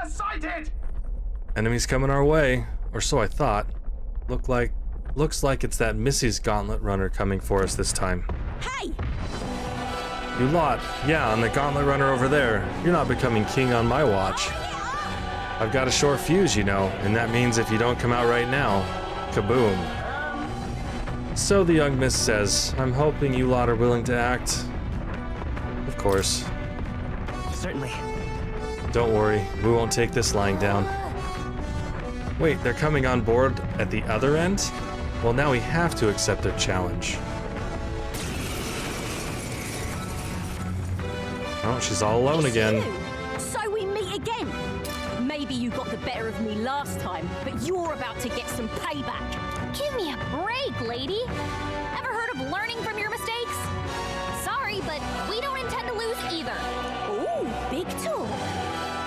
sighted! Enemies coming our way, or so I thought. Looks like it's that Missy's Gauntlet Runner coming for us this time. Hey! You lot, yeah, on the Gauntlet Runner over there. You're not becoming king on my watch. I've got a short fuse, you know, and that means if you don't come out right now, kaboom. So the young miss says, I'm hoping you lot are willing to act. Of course. Certainly. Don't worry, we won't take this lying down. Wait, they're coming on board at the other end? Well, now we have to accept their challenge. Oh, she's all alone again. So we meet again. Maybe you got the better of me last time, but you're about to get some payback. Give me a break, lady. Ever heard of learning from your mistakes? Sorry, but we don't intend to lose either. Ooh, big talk.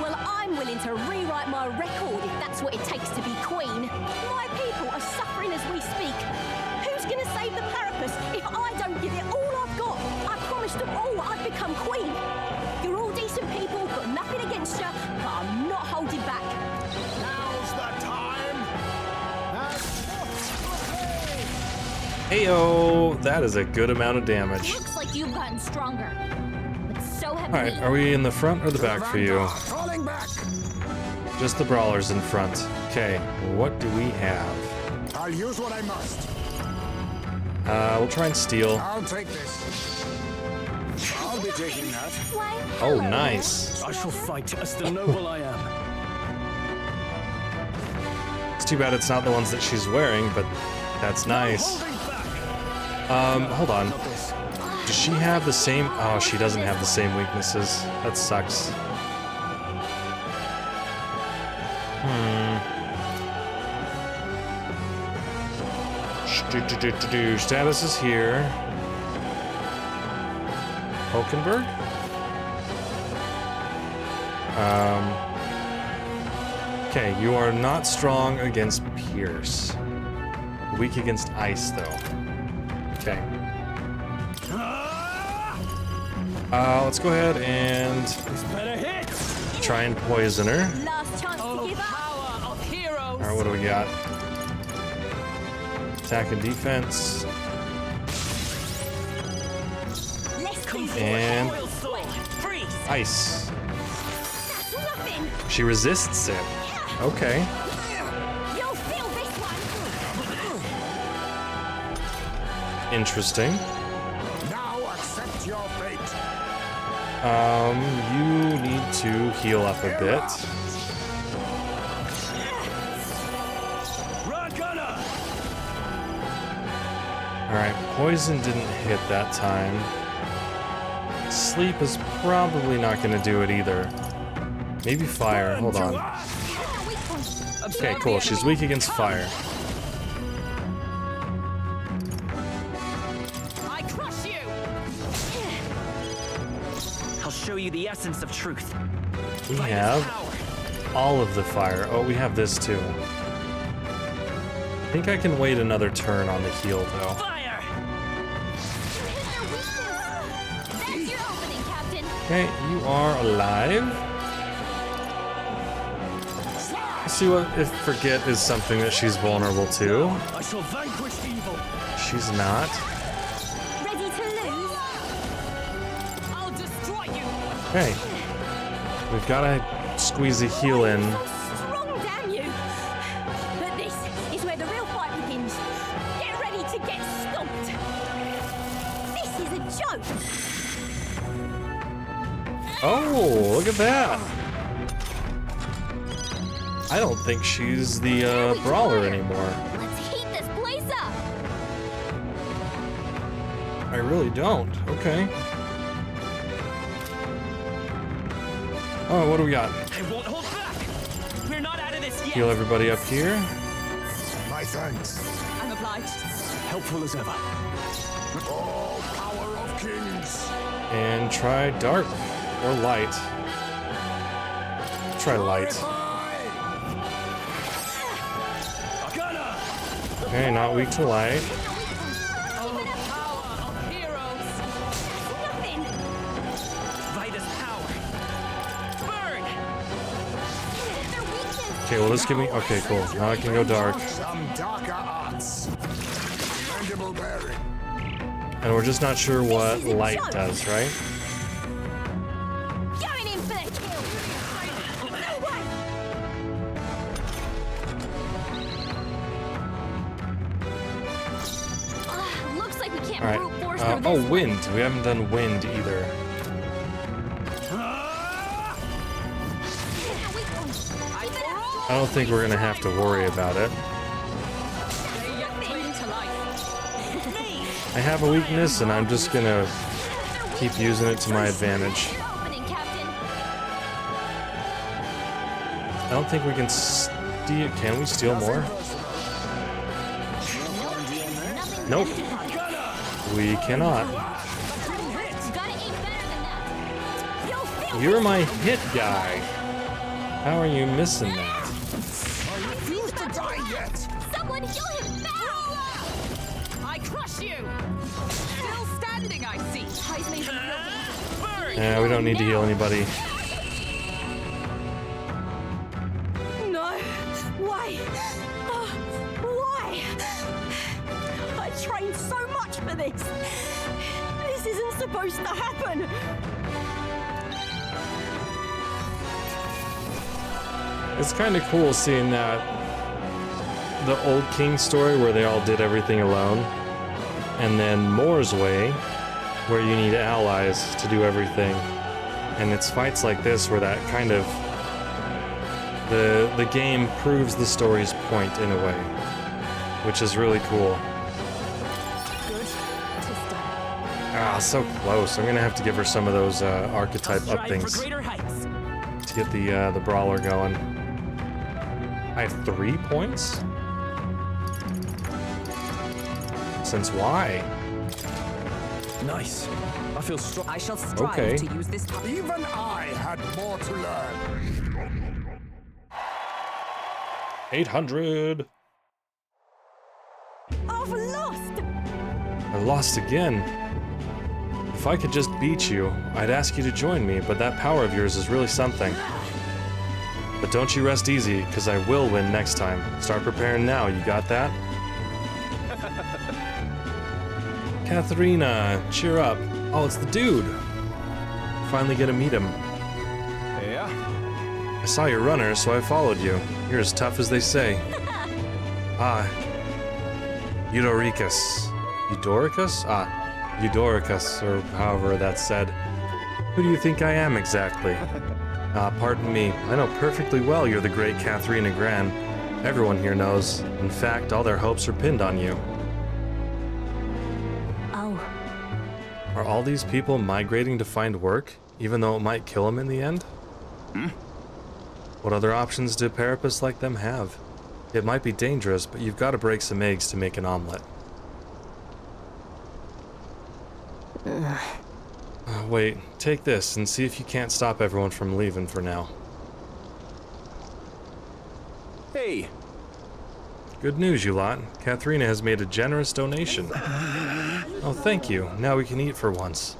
Well, I'm willing to rewrite my record if that's what it takes to be queen. My people are suffering as we speak. Who's gonna save the Parapus if I don't give it all I've got? I promised them all I'd become queen. You're all decent people, got nothing against you, but I'm not holding back. Now's the time! Heyo, that is a good amount of damage. Looks like you've gotten stronger. But so have we. Alright, are we in the front or the back for you? Falling back! Just the brawlers in front. Okay, what do we have? I'll use what I must. We'll try and steal. I'll take this. I'll be taking that. Why, Oh, hello. nice. I shall fight as the noble I am. It's too bad it's not the ones that she's wearing, but that's nice. Holding back. Hold on. Not this. Does she have the same... Oh, she doesn't have the same weaknesses. That sucks. Status is here. Hulkenberg? Okay, you are not strong against Pierce. Weak against ice, though. Okay. Let's go ahead and Better hit. try and poison her. Last chance to give up. Power of heroes. Alright, what do we got? Attack and defense. Let's do this. And Oil sword. Freeze. ice. That's nothing. She resists it. Okay. You'll feel this one. Interesting. Now accept your fate. You need to heal up a bit. Run, gunner. Alright, poison didn't hit that time. Sleep is probably not going to do it either. Maybe fire. Hold on. Okay, cool. She's weak against fire. I crush you. I'll show you the essence of truth. We By this have power. all of the fire. Oh, we have this too. I think I can wait another turn on the heal, though. Fire. That's your opening, Captain. Okay, you are alive. Let's see what if forget is something that she's vulnerable to. I shall vanquish evil. She's not. Ready to lose? I'll destroy you. Okay. We've got to squeeze a heal in. So strong, damn you! But this is where the real fight begins. Get ready to get stomped. This is a joke. Oh, look at that. I don't think she's the brawler anymore. Let's heat this place up. I really don't. Okay. Oh, what do we got? I won't hold back. We're not out of this yet. Heal everybody up here. My thanks. I'm obliged. Helpful as ever. Oh, power of kings. And try dark or light. Try light. Gunner. Okay, not weak to light. Power of heroes. Nothing. By this power. Burn. Okay, well, this give me... Okay, cool. Now I can go dark. Some darker arts. Mandible bearing. And we're just not sure what light does, right? Going in for the kill. No way. Looks like we can't All right. brute force through this Oh, one. wind. We haven't done wind either. I don't think we're gonna have to worry about it. I have a weakness, and I'm just gonna keep using it to my advantage. Your opening, Captain. I don't think we can steal. Can we steal more? Nope. We cannot. Gotta aim better than that. You're my hit guy. How are you missing that? Refuse to die yet. Someone heal him fast! I crush you! Still standing, I see. Yeah, we don't need to heal anybody. No. Why? Why? I trained so much for this. This isn't supposed to happen. It's kind of cool seeing that the old king story where they all did everything alone, and then Moore's Way, where you need allies to do everything. And it's fights like this where that kind of the game proves the story's point in a way, which is really cool. Ah, so close. I'm gonna have to give her some of those archetype up Strive things for greater heights. to get the brawler going. I have 3 points? Since why? Nice. I feel strong. I shall strive Okay. to use this power. Even I had more to learn. 800! I've lost. I lost again. If I could just beat you, I'd ask you to join me, but that power of yours is really something. But don't you rest easy, because I will win next time. Start preparing now, you got that? Catherina, cheer up. Oh, it's the dude. Finally get to meet him. Yeah. I saw your runner, so I followed you. You're as tough as they say. Ah, Eudoricus. Eudoricus? Ah, Eudoricus, or however that's said. Who do you think I am exactly? Ah, pardon me. I know perfectly well you're the great Catherina Gran. Everyone here knows. In fact, all their hopes are pinned on you. Oh, Are all these people migrating to find work, even though it might kill them in the end? What other options do Parapus like them have? It might be dangerous, but you've got to break some eggs to make an omelet. Wait, take this and see if you can't stop everyone from leaving for now. Hey. Good news, you lot. Catherina has made a generous donation. Oh, thank you. Now we can eat for once.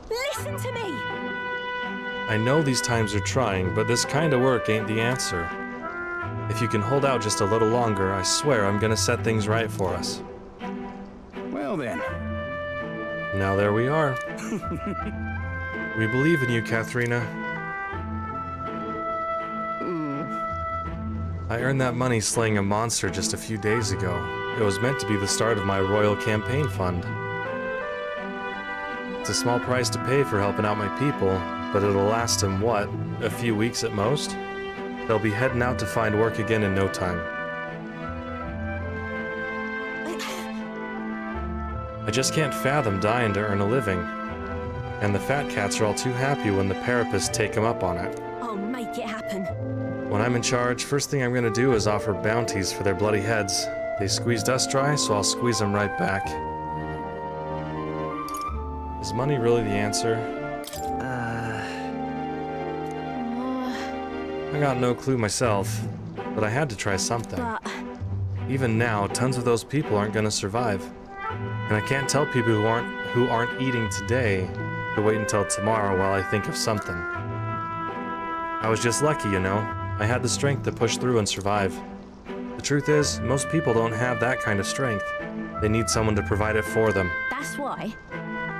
listen to me. I know these times are trying, but this kind of work ain't the answer. If you can hold out just a little longer, I swear I'm gonna set things right for us. Well then. Now there we are. We believe in you, Catherina. I earned that money slaying a monster just a few days ago. It was meant to be the start of my royal campaign fund. It's a small price to pay for helping out my people, but it'll last them, what, a few weeks at most? They'll be heading out to find work again in no time. I just can't fathom dying to earn a living. And the fat cats are all too happy when the Parapus take them up on it. I'll make it happen. When I'm in charge, first thing I'm gonna do is offer bounties for their bloody heads. They squeezed us dry, so I'll squeeze them right back. Is money really the answer? I got no clue myself, but I had to try something. But Even now, tons of those people aren't gonna survive. And I can't tell people who aren't eating today to wait until tomorrow while I think of something. I was just lucky, you know. I had the strength to push through and survive. The truth is, most people don't have that kind of strength. They need someone to provide it for them. That's why.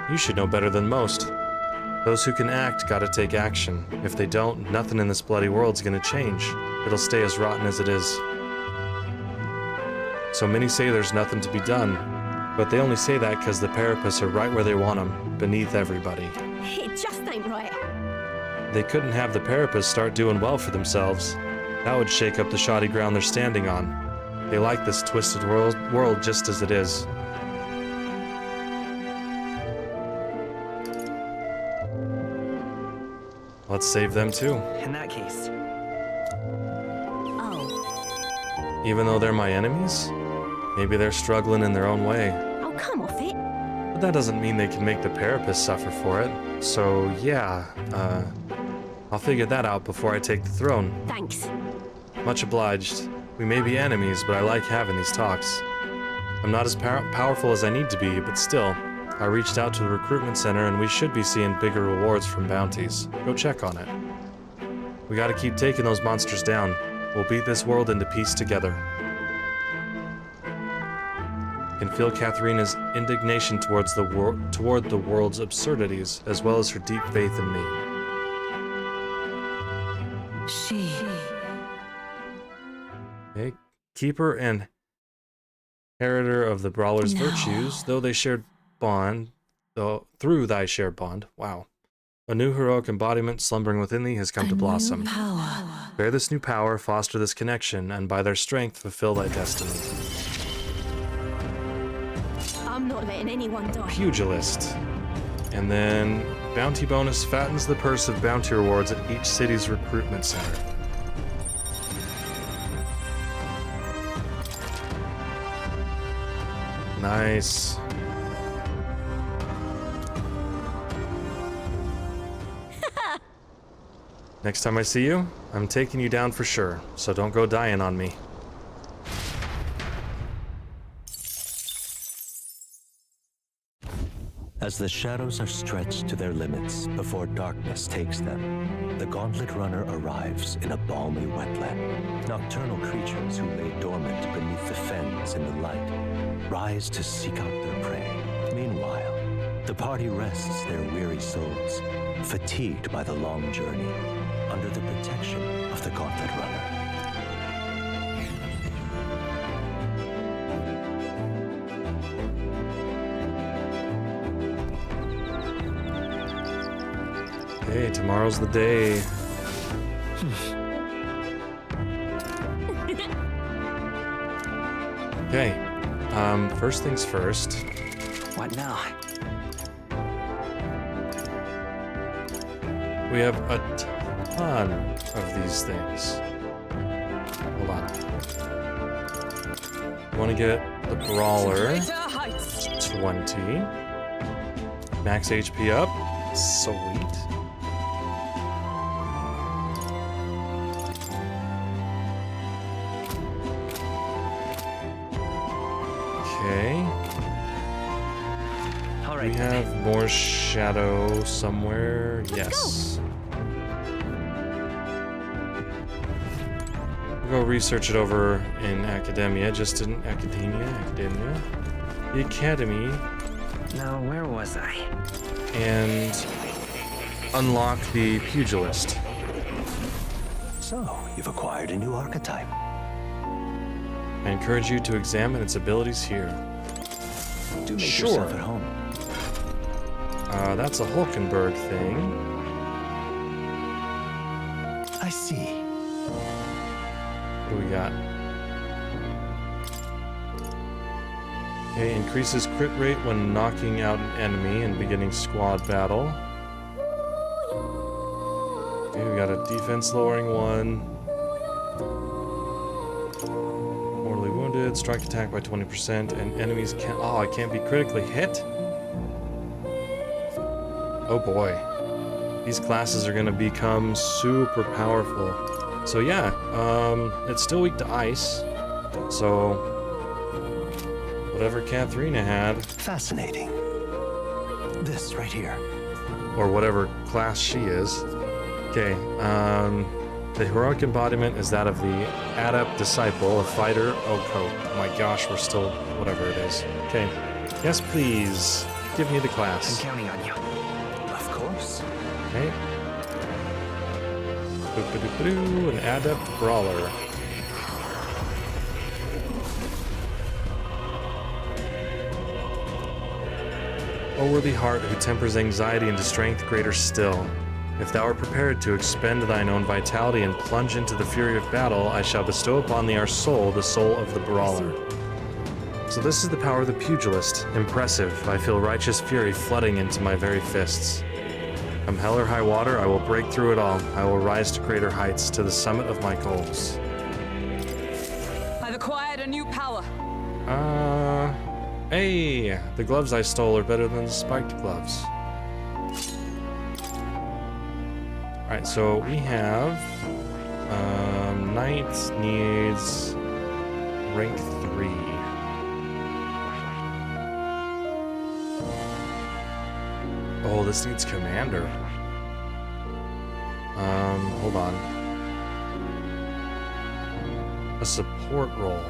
You should know better than most. Those who can act gotta take action. If they don't, nothing in this bloody world's gonna change. It'll stay as rotten as it is. So many say there's nothing to be done, but they only say that because the Parapists are right where they want them, beneath everybody. It just ain't right. They couldn't have the Parapists start doing well for themselves. That would shake up the shoddy ground they're standing on. They like this twisted world just as it is. Let's save them too. In that case, Oh. Even though they're my enemies? Maybe they're struggling in their own way. Oh, come off it. But that doesn't mean they can make the Parapists suffer for it. So yeah, I'll figure that out before I take the throne. Thanks. Much obliged. We may be enemies, but I like having these talks. I'm not as powerful as I need to be, but still, I reached out to the recruitment center and we should be seeing bigger rewards from bounties. Go check on it. We gotta keep taking those monsters down. We'll beat this world into peace together. I can feel Catherina's indignation toward the world's absurdities, as well as her deep faith in me. She. Okay. Keeper and inheritor of the brawler's No. virtues, through thy shared bond, wow. A new heroic embodiment slumbering within thee has come to blossom. Power. Bear this new power, foster this connection, and by their strength fulfill thy destiny. I'm not letting anyone die. Pugilist. And then bounty bonus fattens the purse of bounty rewards at each city's recruitment center. Nice. Next time I see you, I'm taking you down for sure, so don't go dying on me. As the shadows are stretched to their limits before darkness takes them, the Gauntlet Runner arrives in a balmy wetland. Nocturnal creatures who lay dormant beneath the fens in the light rise to seek out their prey. Meanwhile, the party rests their weary souls, fatigued by the long journey, under the protection of the Gauntlet Runner. Hey, tomorrow's the day. Okay, first things first. What now? We have a ton of these things. Hold on. I want to get the Brawler. Greater heights. 20. Max HP up. Sweet. Okay. All We right. have more shadow somewhere. Yes. We'll go research it over in Akademeia, just in Akademia, the Academy, Now, where was I? and unlock the Pugilist. So, you've acquired a new archetype. I encourage you to examine its abilities here. Do make Sure. yourself at home. That's a Hulkenberg thing. I see. What do we got? Okay, increases crit rate when knocking out an enemy and beginning squad battle. Okay, we got a defense lowering one. Mortally wounded, strike attack by 20%, and enemies can't. Oh, I can't be critically hit? Oh boy. These classes are gonna become super powerful. So yeah, it's still weak to ice. So whatever Catherina had, Fascinating. This right here. or whatever class she is. Okay, The heroic embodiment is that of the adept disciple, a fighter. Oh my gosh, we're still whatever it is. Okay. Yes, please. Give me the I'm class. counting on you. Of course. Okay. Boop-a-doop-a-doo, an adept brawler. O worthy heart, who tempers anxiety into strength greater still. If thou art prepared to expend thine own vitality and plunge into the fury of battle, I shall bestow upon thee our soul, the soul of the brawler. So this is the power of the pugilist. Impressive. I feel righteous fury flooding into my very fists. Come hell or high water, I will break through it all. I will rise to greater heights, to the summit of my goals. I've acquired a new power. Hey, the gloves I stole are better than the spiked gloves. Alright, so we have, Knight needs rank 3. Oh, this needs commander. Hold on. A support role.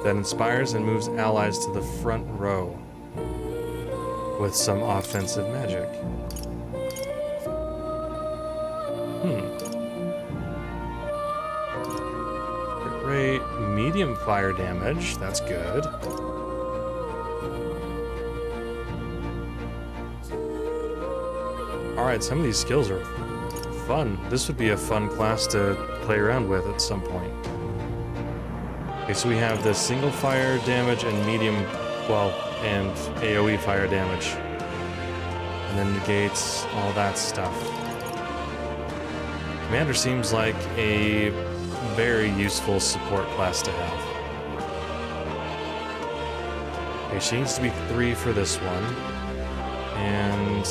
That inspires and moves allies to the front row with some offensive magic. Great medium fire damage. That's good. Alright, some of these skills are fun. This would be a fun class to play around with at some point. Okay, so we have the single fire damage and medium, well, and AoE fire damage. And then negates all that stuff. Commander seems like a very useful support class to have. Okay, she needs to be 3 for this one. And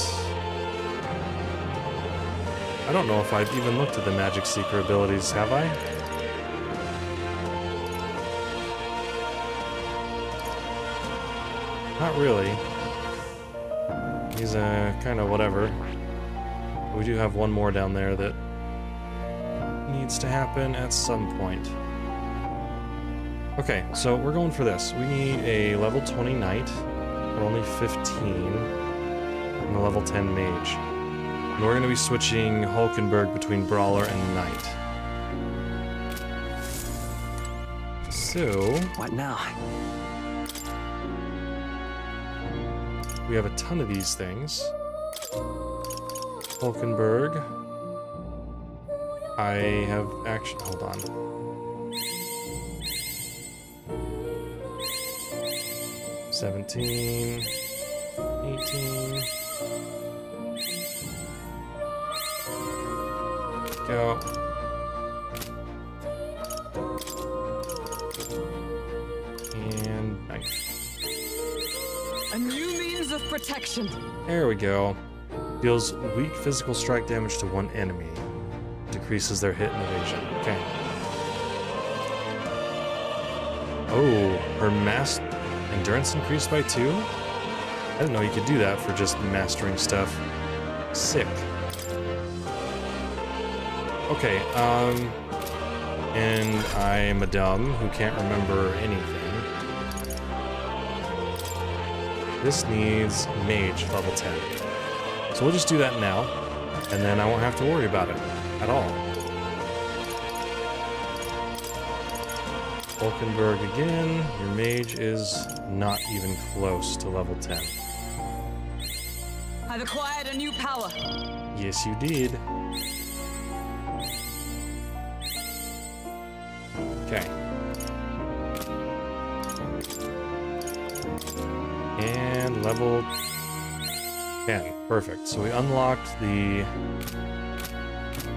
I don't know if I've even looked at the Magic Seeker abilities, have I? Not really. He's a kind of whatever. We do have one more down there that needs to happen at some point. Okay, so we're going for this. We need a level 20 knight. We're only 15. And a level 10 mage. And we're going to be switching Hulkenberg between brawler and knight. So... What now? We have a ton of these things. Hulkenberg. I have actually... Hold on. $17, 18. Go. And nice. A new means of protection. There we go. Deals weak physical strike damage to one enemy. Decreases their hit and evasion. Okay. Oh, her mass endurance increased by 2? I didn't know you could do that for just mastering stuff. Sick. Okay, and I'm a dumb who can't remember anything. This needs mage level 10. So we'll just do that now, and then I won't have to worry about it at all. Hulkenberg again. Your mage is not even close to level 10. I've acquired a new power. Yes, you did. Okay. And level 10. Perfect. So we unlocked the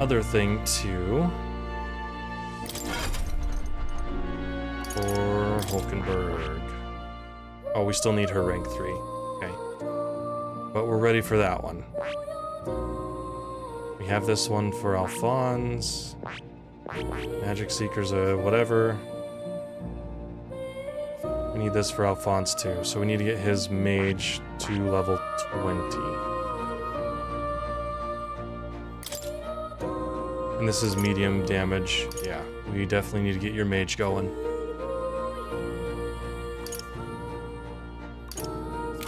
other thing too. For Hulkenberg. Oh, we still need her rank 3. Okay. But we're ready for that one. We have this one for Alphonse. Magic Seekers, whatever. We need this for Alphonse too, so we need to get his mage to level 20. And this is medium damage. Yeah, we definitely need to get your mage going.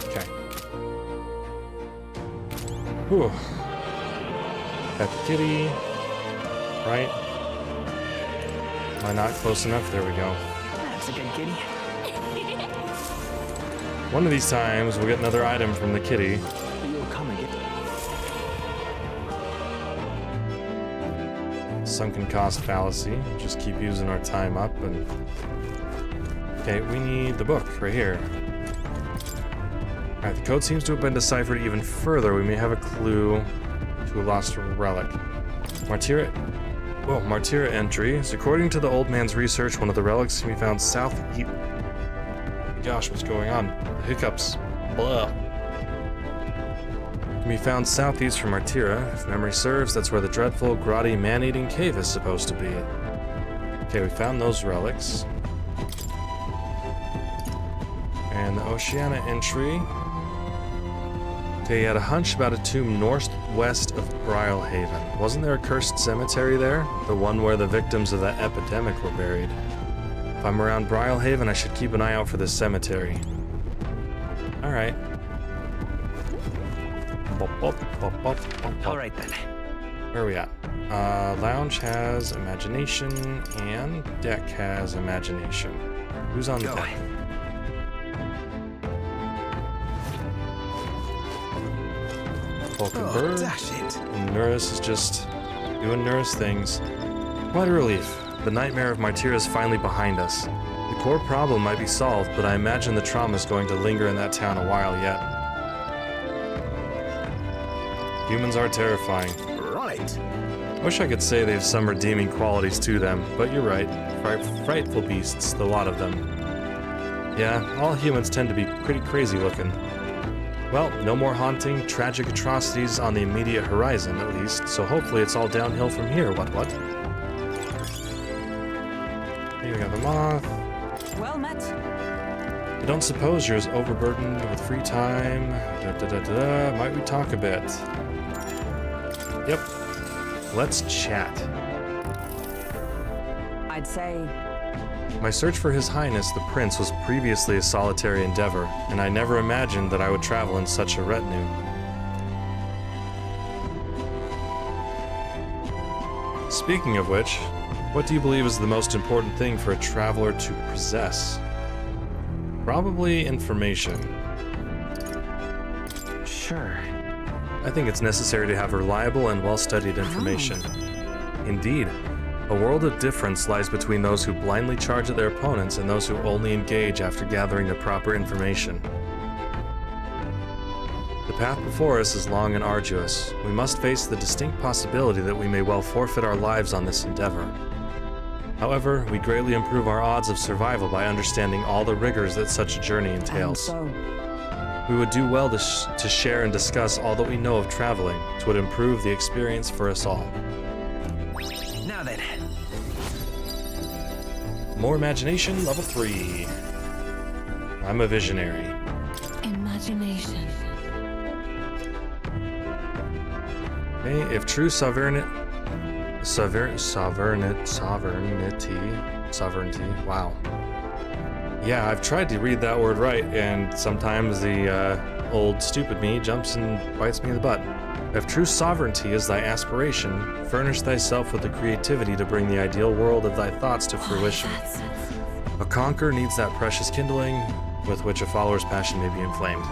Okay. Whew. Pet kitty. Right? Am I not close enough? There we go. That's a good kitty. One of these times, we'll get another item from the kitty. You'll come again. Sunken cost fallacy. Just keep using our time up and... Okay, we need the book right here. Alright, the code seems to have been deciphered even further. We may have a clue to a lost relic. Martyra entries. According to the old man's research, one of the relics can be found southeast. Gosh, what's going on? Hiccups. Blah. Can be found southeast from Martyra. If memory serves, that's where the dreadful, grotty, man-eating cave is supposed to be. Okay, we found those relics. And the Oceana entry. Okay, he had a hunch about a tomb northwest of Brilehaven. Wasn't there a cursed cemetery there? The one where the victims of that epidemic were buried. If I'm around Brilehaven, I should keep an eye out for this cemetery. Alright. Alright then. Where are we at? Lounge has imagination, and deck has imagination. Who's on the deck? Falkenberg. Dash it. Nurse is just doing nurse things. What a relief. The nightmare of Martyra is finally behind us. The core problem might be solved, but I imagine the trauma is going to linger in that town a while yet. Humans are terrifying. Right. I wish I could say they have some redeeming qualities to them, but you're right. Frightful beasts, the lot of them. Yeah, all humans tend to be pretty crazy looking. Well, no more haunting, tragic atrocities on the immediate horizon, at least, so hopefully it's all downhill from here, what? Here we got the moth. Well met. I don't suppose you're as overburdened with free time. Might we talk a bit? Yep. Let's chat. I'd say My search for His Highness the Prince was previously a solitary endeavor, and I never imagined that I would travel in such a retinue. Speaking of which, what do you believe is the most important thing for a traveler to possess? Probably information. Sure. I think it's necessary to have reliable and well-studied information. Indeed, a world of difference lies between those who blindly charge at their opponents and those who only engage after gathering the proper information. The path before us is long and arduous. We must face the distinct possibility that we may well forfeit our lives on this endeavor. However, we greatly improve our odds of survival by understanding all the rigors that such a journey entails. We would do well to share and discuss all that we know of traveling. It would improve the experience for us all. Now then. More imagination, level 3. I'm a visionary. Imagination. Okay, if true sovereignty, wow. Yeah, I've tried to read that word right, and sometimes the old stupid me jumps and bites me in the butt. If true sovereignty is thy aspiration, furnish thyself with the creativity to bring the ideal world of thy thoughts to fruition. A conqueror needs that precious kindling with which a follower's passion may be inflamed.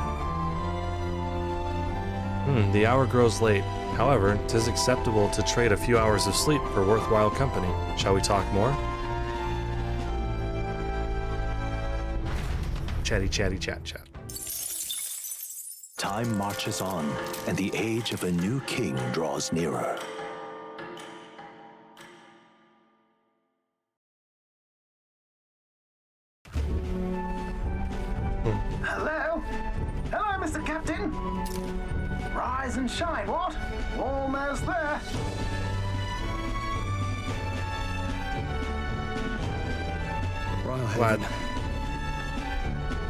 The hour grows late. However, 'tis acceptable to trade a few hours of sleep for worthwhile company. Shall we talk more? Chatty, chatty, chat, chat. Time marches on, and the age of a new king draws nearer. Hello? Hello, Mr. Captain? Rise and shine, what? Almost there. Glad.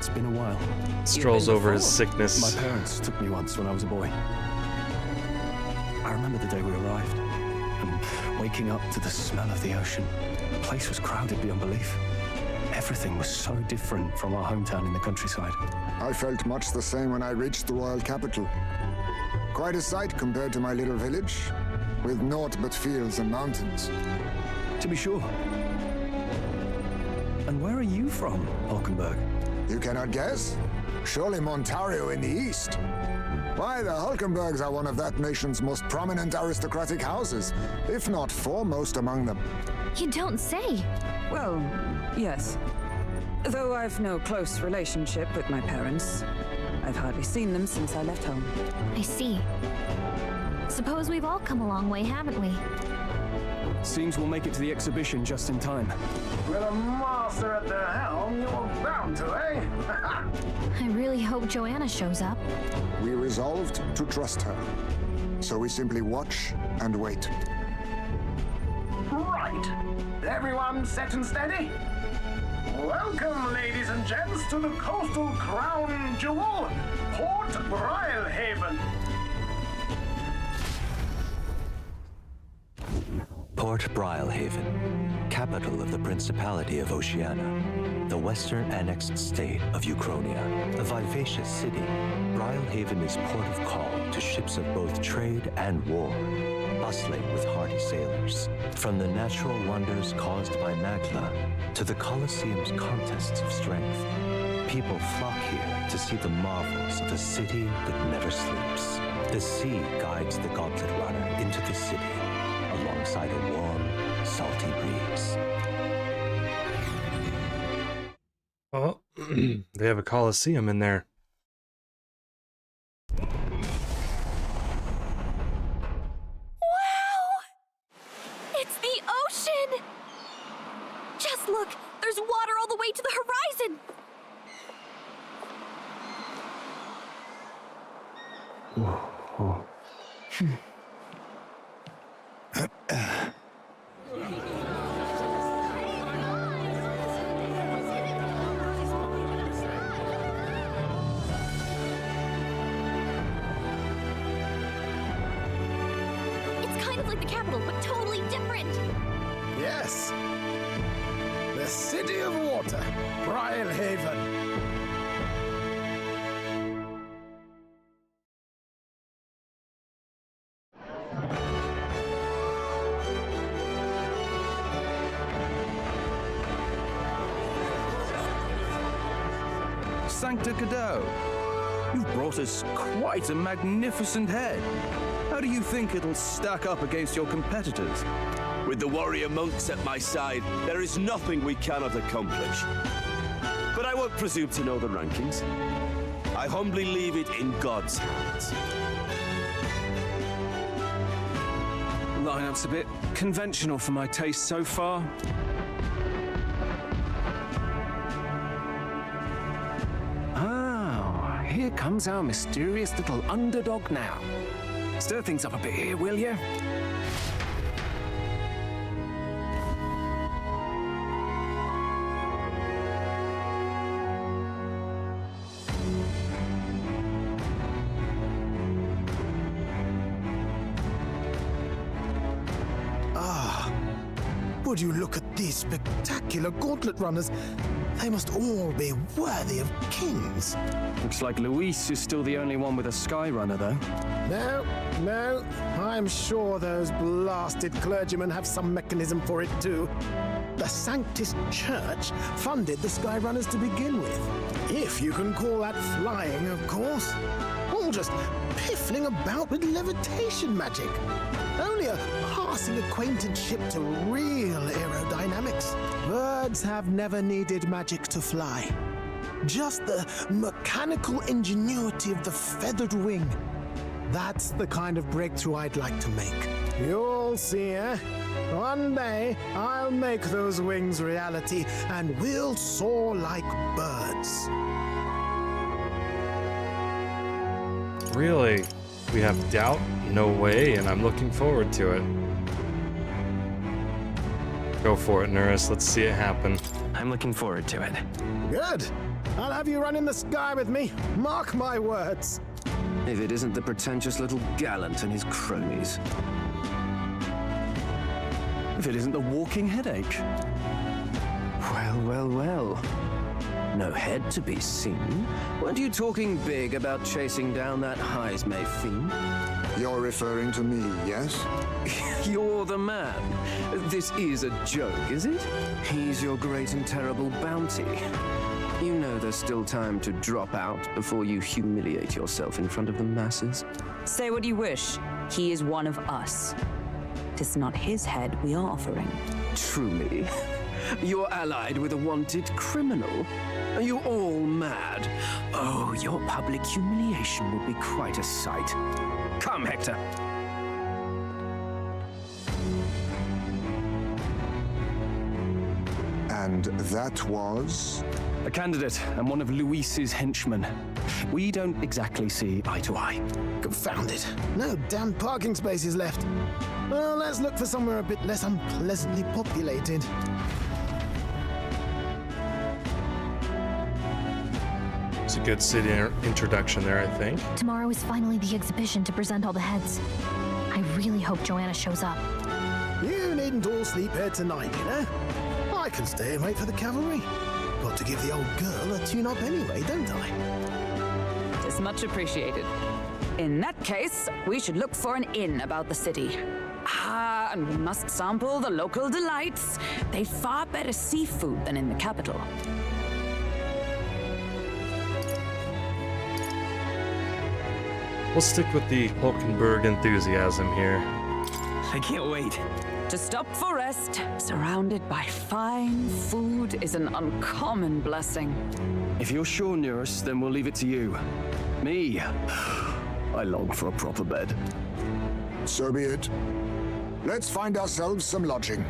It's been a while. Strolls over his My sickness. parents took me once when I was a boy. I remember the day we arrived, and waking up to the smell of the ocean. The place was crowded beyond belief. Everything was so different from our hometown in the countryside. I felt much the same when I reached the royal capital. Quite a sight compared to my little village, with naught but fields and mountains. To be sure. And where are you from, Hulkenberg? You cannot guess? Surely Montario in the east. Why, the Hulkenbergs are one of that nation's most prominent aristocratic houses, if not foremost among them. You don't say. Well, yes. Though I've no close relationship with my parents, I've hardly seen them since I left home. I see. Suppose we've all come a long way, haven't we? Seems we'll make it to the exhibition just in time. With a master at the helm, you're bound to, eh? I really hope Joanna shows up. We resolved to trust her. So we simply watch and wait. Right. Everyone set and steady? Welcome, ladies and gents, to the coastal crown jewel, Port Brilehaven. Port Brilehaven, capital of the Principality of Oceania, the western annexed state of Uchronia. A vivacious city, Brilehaven is port of call to ships of both trade and war, bustling with hardy sailors. From the natural wonders caused by Magla to the Colosseum's contests of strength, people flock here to see the marvels of a city that never sleeps. The sea guides the Gauntlet Runner into the city, alongside a warm, salty breeze. Oh, they have a Colosseum in there. Wow! It's the ocean! Just look! There's water all the way to the horizon! It's kind of like the capital, but totally different! Yes. The city of water, Brilehaven. Sancta Cadeau, you've brought us quite a magnificent head. How do you think it'll stack up against your competitors? With the warrior monks at my side, there is nothing we cannot accomplish. But I won't presume to know the rankings. I humbly leave it in God's hands. Lineup's a bit conventional for my taste so far. Oh, here comes our mysterious little underdog now. Stir things up a bit here, will you? Would you look at these spectacular gauntlet runners? They must all be worthy of kings. Looks like Luis is still the only one with a sky runner, though. No, I'm sure those blasted clergymen have some mechanism for it too. The Sanctus Church funded the Skyrunners to begin with. If you can call that flying, of course. All just piffling about with levitation magic. Only a passing acquaintanceship to real aerodynamics. Birds have never needed magic to fly. Just the mechanical ingenuity of the feathered wing. That's the kind of breakthrough I'd like to make. You'll see, eh? One day, I'll make those wings reality, and we'll soar like birds. Really? We have doubt? No way, and I'm looking forward to it. Go for it, Nurse. Let's see it happen. I'm looking forward to it. Good. I'll have you run in the sky with me. Mark my words. If it isn't the pretentious little gallant and his cronies. If it isn't the walking headache. Well, well, well. No head to be seen. Weren't you talking big about chasing down that Heismay fiend? You're referring to me, yes? You're the man. This is a joke, is it? He's your great and terrible bounty. You know there's still time to drop out before you humiliate yourself in front of the masses. Say what you wish. He is one of us. 'Tis not his head we are offering. Truly? You're allied with a wanted criminal? Are you all mad? Oh, your public humiliation will be quite a sight. Come, Hector. And that was? A candidate and one of Luis's henchmen. We don't exactly see eye to eye. Confound it. No damn parking spaces left. Well, let's look for somewhere a bit less unpleasantly populated. It's a good city introduction there, I think. Tomorrow is finally the exhibition to present all the heads. I really hope Joanna shows up. You needn't all sleep here tonight, you know? I can stay and wait for the cavalry. Got to give the old girl a tune-up anyway, don't I? Tis much appreciated. In that case, we should look for an inn about the city. Ah, and we must sample the local delights. They've far better seafood than in the capital. We'll stick with the Hulkenberg enthusiasm here. I can't wait. To stop for rest, surrounded by fine food, is an uncommon blessing. If you're sure, Nearest, then we'll leave it to you. Me, I long for a proper bed. So be it. Let's find ourselves some lodging.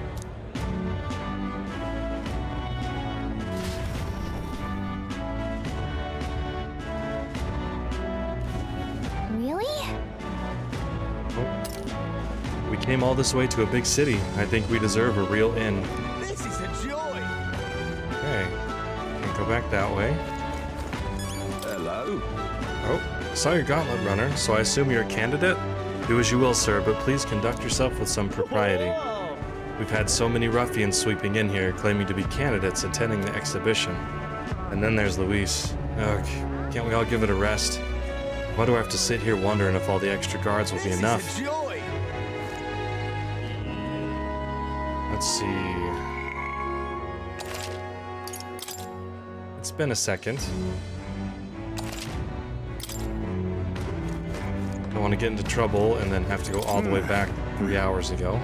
Really? We came all this way to a big city. I think we deserve a real inn. This is a joy! Okay. Can go back that way. Hello. Oh, saw your gauntlet runner, so I assume you're a candidate? Do as you will, sir, but please conduct yourself with some propriety. We've had so many ruffians sweeping in here, claiming to be candidates attending the exhibition. And then there's Luis. Ugh, can't we all give it a rest? Why do I have to sit here wondering if all the extra guards will be enough? This is a joy! Let's see. It's been a second. Don't want to get into trouble and then have to go all the way back 3 hours ago.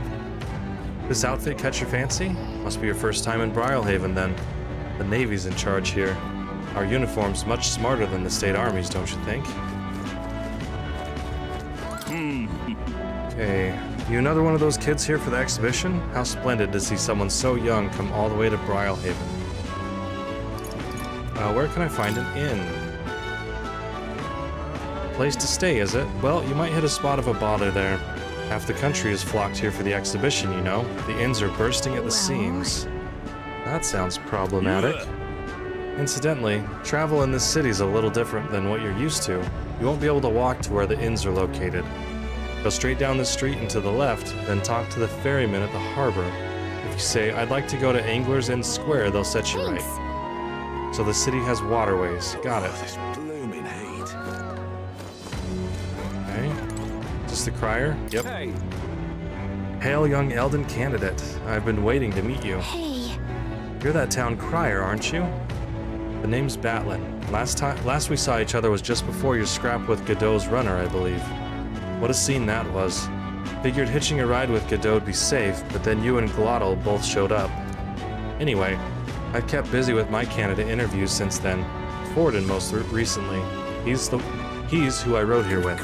This outfit catch your fancy? Must be your first time in Brilehaven then. The Navy's in charge here. Our uniform's much smarter than the state armies, don't you think? Okay, you another one of those kids here for the exhibition? How splendid to see someone so young come all the way to Brilehaven. Where can I find an inn? Place to stay, is it? Well, you might hit a spot of a bother there. Half the country is flocked here for the exhibition, you know. The inns are bursting at the seams. That sounds problematic. Incidentally, travel in this city is a little different than what you're used to. You won't be able to walk to where the inns are located. Go straight down the street and to the left, then talk to the ferryman at the harbor. If you say, I'd like to go to Angler's Inn Square, they'll set you right. So the city has waterways. Got it. This blooming heat. Okay. Just the crier? Yep. Hey, Hail, young Elden candidate. I've been waiting to meet you. Hey, You're that town crier, aren't you? The name's Batlin. Last we saw each other was just before your scrap with Godot's runner, I believe. What a scene that was. Figured hitching a ride with Godot would be safe, but then you and Glottal both showed up. Anyway, I've kept busy with my candidate interviews since then. Forden most recently. He's who I rode here with.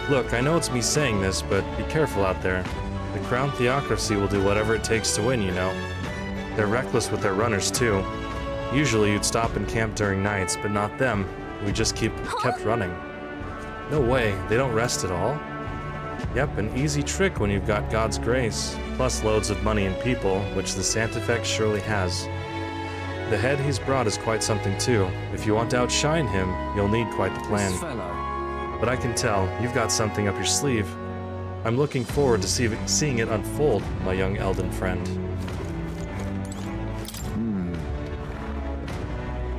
Look, I know it's me saying this, but be careful out there. The Crown Theocracy will do whatever it takes to win, you know. They're reckless with their runners, too. Usually you'd stop and camp during nights, but not them. We just kept running. No way, they don't rest at all. Yep, an easy trick when you've got God's grace, plus loads of money and people, which the Santafex surely has. The head he's brought is quite something too. If you want to outshine him, you'll need quite the plan. This fellow. But I can tell, you've got something up your sleeve. I'm looking forward to seeing it unfold, my young Elden friend.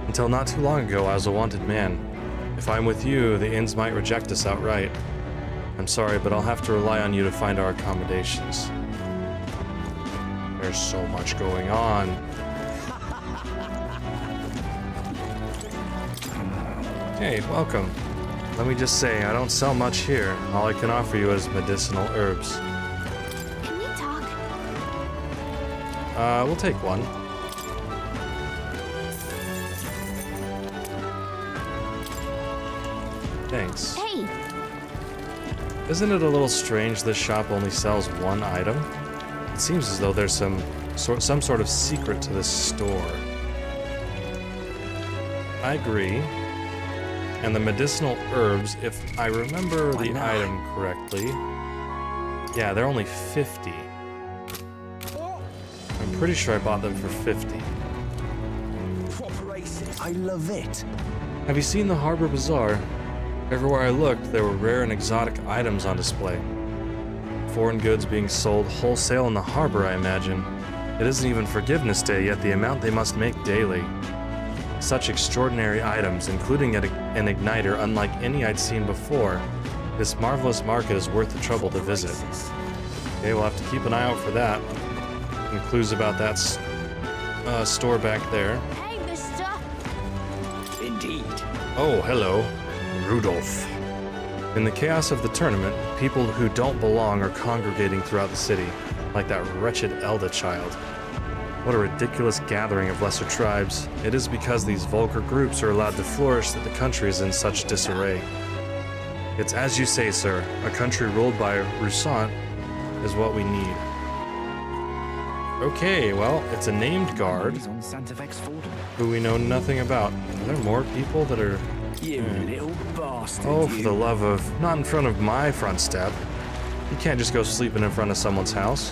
Until not too long ago, I was a wanted man. If I'm with you, the inns might reject us outright. I'm sorry, but I'll have to rely on you to find our accommodations. There's so much going on. Hey, welcome. Let me just say, I don't sell much here. All I can offer you is medicinal herbs. Can we talk? We'll take one. Thanks. Hey, Isn't it a little strange this shop only sells one item? It seems as though there's some sort of secret to this store. I agree. And the medicinal herbs, if I remember the item correctly, yeah, they're only 50. I'm pretty sure I bought them for 50. I love it. Have you seen the Harbor Bazaar? Everywhere I looked, there were rare and exotic items on display. Foreign goods being sold wholesale in the harbor, I imagine. It isn't even Forgiveness Day, yet the amount they must make daily. Such extraordinary items, including an igniter unlike any I'd seen before. This marvelous market is worth the trouble to visit. Okay, we'll have to keep an eye out for that. And clues about that store back there. hey, mister. Indeed. Oh, hello. Rudolph. In the chaos of the tournament, people who don't belong are congregating throughout the city, like that wretched Elda child. What a ridiculous gathering of lesser tribes. It is because these vulgar groups are allowed to flourish that the country is in such disarray. It's as you say, sir. A country ruled by Roussant is what we need. Okay, well, it's a named guard who we know nothing about. Are there more people that are... You little bastard. Oh, for the love of... Not in front of my front step. You can't just go sleeping in front of someone's house.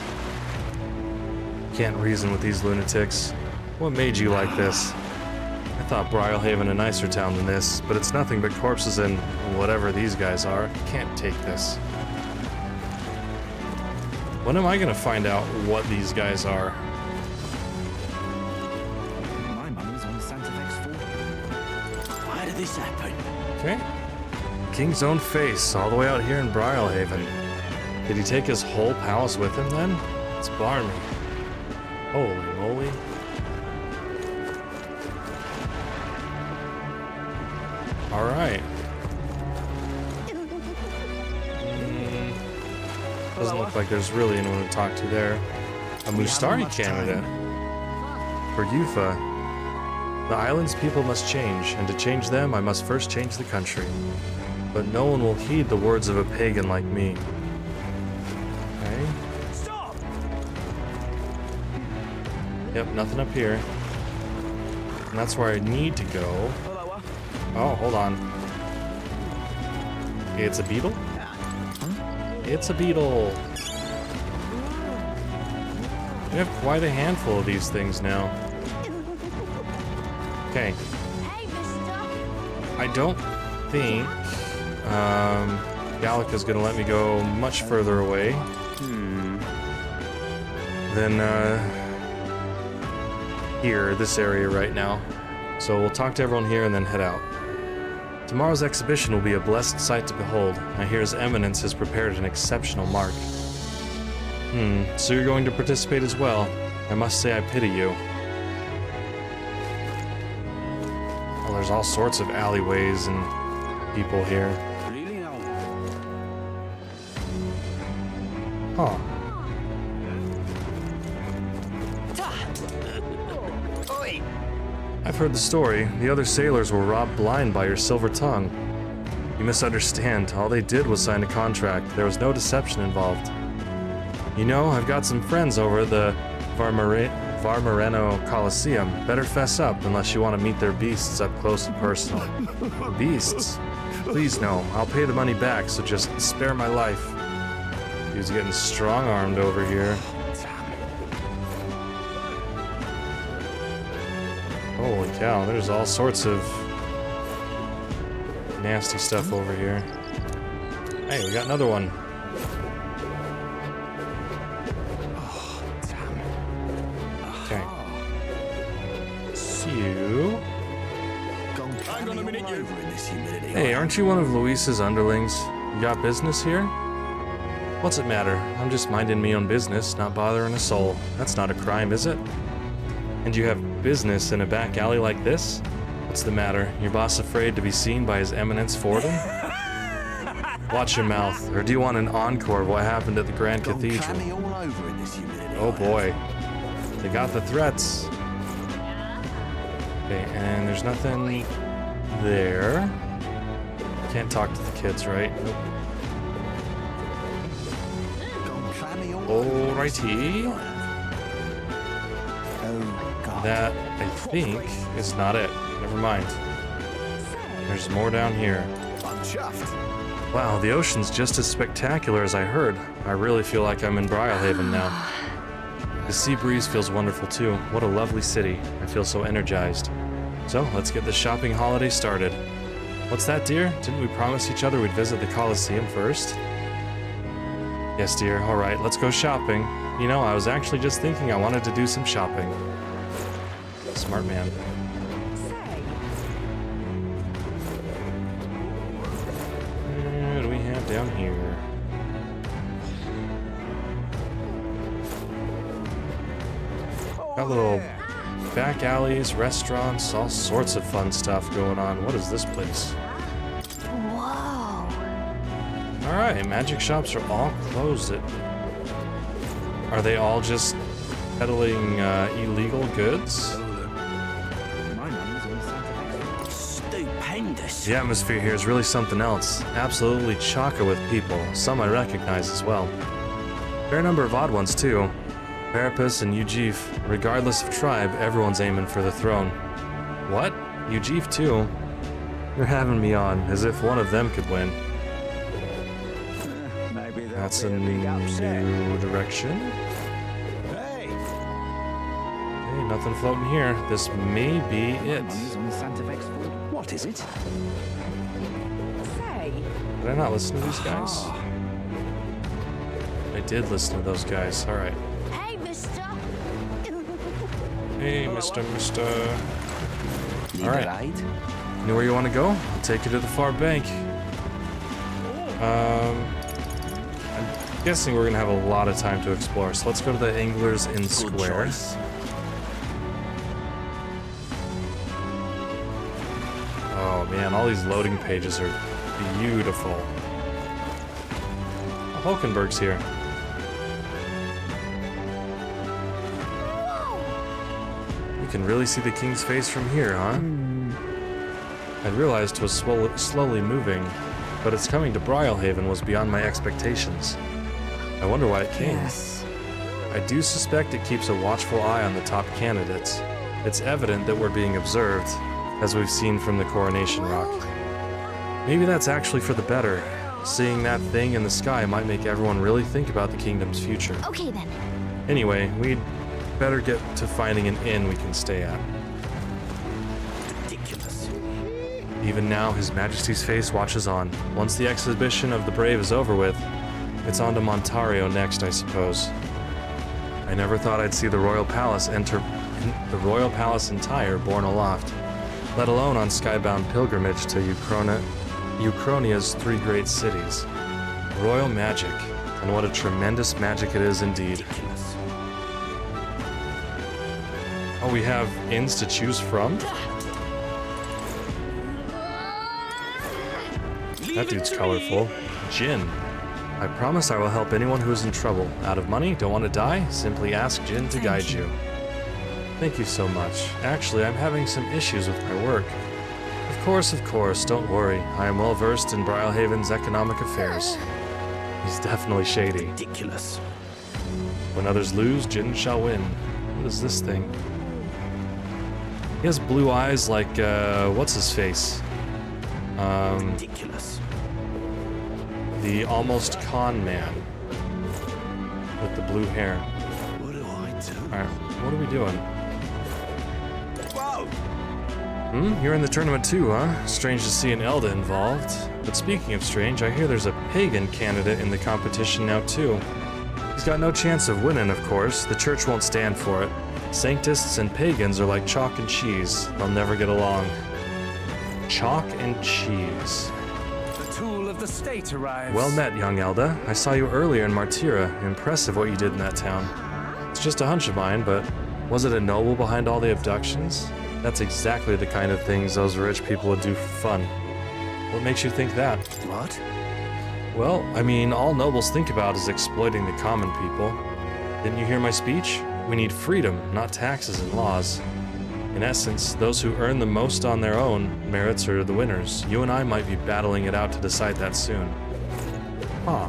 Can't reason with these lunatics. What made you like this? I thought Brilehaven a nicer town than this, but it's nothing but corpses and whatever these guys are. Can't take this. When am I gonna find out what these guys are? My money's on Santa Vex 40. Why did this happen? Okay. King's own face, all the way out here in Brilehaven. Did he take his whole palace with him then? It's barmy. Holy moly. Alright. Doesn't look like there's really anyone to talk to there. A Mustari candidate. For Yufa. The island's people must change, and to change them, I must first change the country. But no one will heed the words of a pagan like me. Okay. Stop! Yep, nothing up here. And that's where I need to go. Oh, hold on. It's a beetle? It's a beetle. We have quite a handful of these things now. Okay. Hey, mister. I don't think Gallica's gonna let me go much further away than here, this area right now. So we'll talk to everyone here and then head out. Tomorrow's exhibition will be a blessed sight to behold. I hear His Eminence has prepared an exceptional mark. So you're going to participate as well. I must say I pity you. Well, there's all sorts of alleyways and people here. Huh. I've heard the story. The other sailors were robbed blind by your silver tongue. You misunderstand. All they did was sign a contract. There was no deception involved. You know, I've got some friends over at the Varmareno Coliseum. Better fess up unless you want to meet their beasts up close and personal. Beasts? Please no. I'll pay the money back, so just spare my life. He's getting strong-armed over here. Holy cow, there's all sorts of nasty stuff over here. Hey, we got another one. Oh, damn. Okay. See you. I'm gonna minute you. Hey, aren't you one of Luis's underlings? You got business here? What's it matter? I'm just minding me own business, not bothering a soul. That's not a crime, is it? And you have business in a back alley like this? What's the matter? Your boss afraid to be seen by His Eminence Fordham? Watch your mouth, or do you want an encore of what happened at the Grand Cathedral? Oh boy. They got the threats. Okay, and there's nothing there. Can't talk to the kids, right? Nope. Alrighty. That, I think, is not it. Never mind. There's more down here. Wow, the ocean's just as spectacular as I heard. I really feel like I'm in Brilehaven now. The sea breeze feels wonderful too. What a lovely city. I feel so energized. So, let's get the shopping holiday started. What's that, dear? Didn't we promise each other we'd visit the Colosseum first? Yes, dear. All right, let's go shopping. You know, I was actually just thinking I wanted to do some shopping. Smart man. What do we have down here? Got little back alleys, restaurants, all sorts of fun stuff going on. What is this place? Whoa. Alright, magic shops are all closed. Are they all just peddling illegal goods? Stupendous. The atmosphere here is really something else. Absolutely chock-a with people, some I recognize as well. Fair number of odd ones too. Carapace and Ujif. Regardless of tribe, everyone's aiming for the throne. What? Ujif too? You're having me on, as if one of them could win. That's a new direction. Hey, nothing floating here. This may be it. What is it? Did I not listen to these guys? I did listen to those guys. All right. Hey, mister. Hey, mister. All right. You know where you want to go? I'll take you to the far bank. I'm guessing we're gonna have a lot of time to explore, so let's go to the Anglers Inn Square. Oh man, all these loading pages are beautiful. Hulkenberg's here. You can really see the king's face from here, huh? I realized it was slowly moving, but its coming to Brilehaven was beyond my expectations. I wonder why it came. Yes. I do suspect it keeps a watchful eye on the top candidates. It's evident that we're being observed, as we've seen from the Coronation Rock. Maybe that's actually for the better. Seeing that thing in the sky might make everyone really think about the kingdom's future. Okay then. Anyway, we'd better get to finding an inn we can stay at. Ridiculous. Even now, His Majesty's face watches on. Once the exhibition of the brave is over with, it's on to Montario next, I suppose. I never thought I'd see the royal palace entire borne aloft, let alone on skybound pilgrimage to Uchronia's three great cities. Royal magic, and what a tremendous magic it is indeed. Oh, we have inns to choose from? That dude's colorful. Jin. I promise I will help anyone who is in trouble. Out of money? Don't want to die? Simply ask Jin to guide you. Thank you so much. Actually, I'm having some issues with my work. Of course, don't worry. I am well versed in Brilehaven's economic affairs. He's definitely shady. Ridiculous. When others lose, Jin shall win. What is this thing? He has blue eyes like, what's his face? Ridiculous. The almost con man. With the blue hair. What do I do? Alright, what are we doing? Whoa! You're in the tournament too, huh? Strange to see an Elda involved. But speaking of strange, I hear there's a pagan candidate in the competition now too. He's got no chance of winning, of course. The church won't stand for it. Sanctists and pagans are like chalk and cheese. They'll never get along. Chalk and cheese. The tool of the state arrives. Well met, young Elda. I saw you earlier in Martira. Impressive what you did in that town. It's just a hunch of mine, but was it a noble behind all the abductions? That's exactly the kind of things those rich people would do for fun. What makes you think that? What? Well, I mean, all nobles think about is exploiting the common people. Didn't you hear my speech? We need freedom, not taxes and laws. In essence, those who earn the most on their own merits are the winners. You and I might be battling it out to decide that soon. Huh.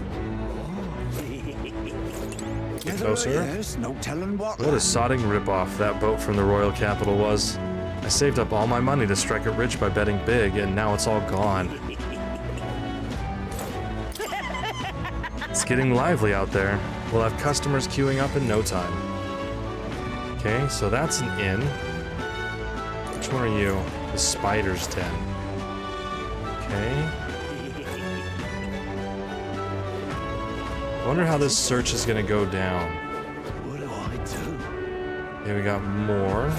So, sir? No telling What a sodding ripoff that boat from the royal capital was. I saved up all my money to strike it rich by betting big, and now it's all gone. It's getting lively out there. We'll have customers queuing up in no time. Okay, so that's an inn. Which one are you? The Spider's Den. Okay. I wonder how this search is gonna go down. What do I do? Okay, we got more.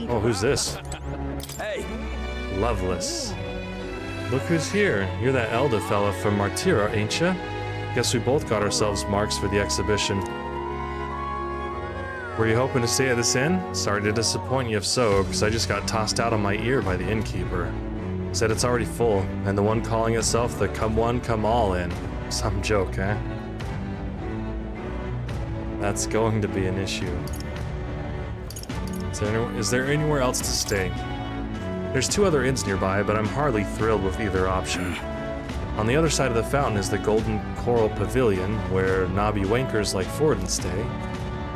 Oh, who's this? Hey! Loveless. Look who's here. You're that Elda fella from Martira, ain't ya? Guess we both got ourselves marks for the exhibition. Were you hoping to stay at this inn? Sorry to disappoint you if so, because I just got tossed out on my ear by the innkeeper. Said it's already full, and the one calling itself the Come One, Come All Inn. Some joke, eh? That's going to be an issue. Is there anywhere else to stay? There's 2 other inns nearby, but I'm hardly thrilled with either option. On the other side of the fountain is the Golden Coral Pavilion, where knobby wankers like Forden stay.